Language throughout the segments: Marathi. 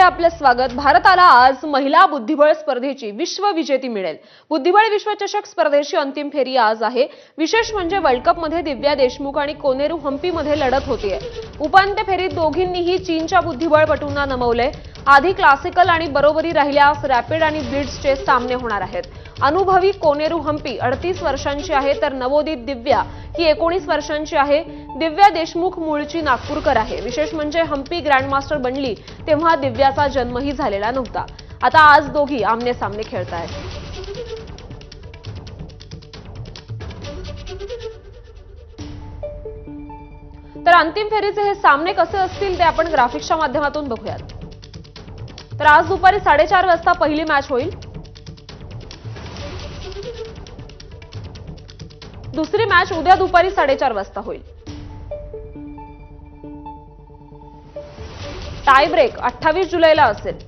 आपले स्वागत। भारताला आज महिला बुद्धिबळ स्पर्धेची विश्वविजेती मिळेल। बुद्धिबळ विश्वचषक स्पर्धेची अंतिम फेरी आज आहे। विशेष म्हणजे वर्ल्ड कप मध्ये दिव्या देशमुख आणि कोनेरू हम्पी मध्ये लढत होतीये। उपांत्य फेरीत दोघींनीही चीनच्या बुद्धिबळपटूंना नमवले। आधी क्लासिकल आणि बरोबरी राहिल्यास रॅपिड आणि ब्लिट्झचे सामने होणार आहेत। अनुभवी कोनेरू हम्पी 38 वर्षांची आहे, तर नवोदित दिव्या ही 19 वर्षांची आहे। दिव्या देशमुख मूळची नागपूरकर आहे। विशेष म्हणजे हम्पी ग्रँडमास्टर बनली तेव्हा दिव्याचा जन्मही झालेला नव्हता। आता आज दोघी आमने सामने खेळतायत। तर अंतिम फेरीचे हे सामने कसे असतील ते आपण ग्राफिक्सच्या माध्यमातून बघूयात। तर आज दुपारी 4:30 वाजता पहिली मॅच होईल। दुसरी मॅच उद्या दुपारी 4:30 वाजता होईल। टाय ब्रेक 28 जुलैला असेल।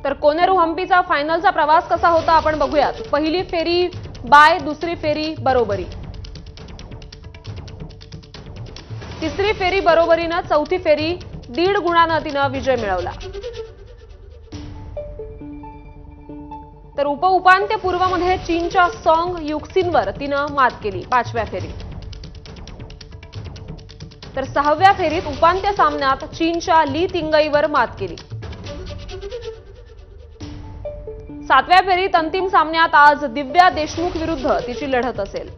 तर कोनेरू हम्पीचा फायनलचा प्रवास कसा होता आपण बघूयात। पहिली फेरी बाय, दुसरी फेरी बरोबरी, तिसरी फेरी बरोबरीनं, चौथी फेरी 1.5 गुणानं तिनं विजय मिळवला। तर उपांत्यपूर्वमध्ये चीनच्या सॉंग युक्सिनवर तिनं मात केली 5व्या फेरीत। तर 6व्या फेरीत उपांत्य सामन्यात चीनच्या ली तिंगईवर मात केली। 7व्या फेरीत अंतिम सामन्यात आज दिव्या देशमुख विरुद्ध तिची लढत असेल।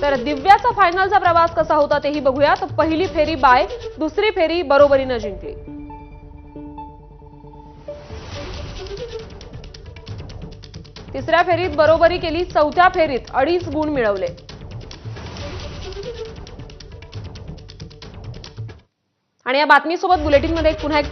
तर दिव्याचा फायनलचा प्रवास कसा होता तेही बघूयात। पहिली फेरी बाय, दुसरी फेरी बरोबरीनं जिंकली। तिसऱ्या फेरीत बरोबरी केली, चौथ्या फेरीत 2.5 गुण मिळवले। आणि या बातमीसोबत बुलेटिनमध्ये पुन्हा एक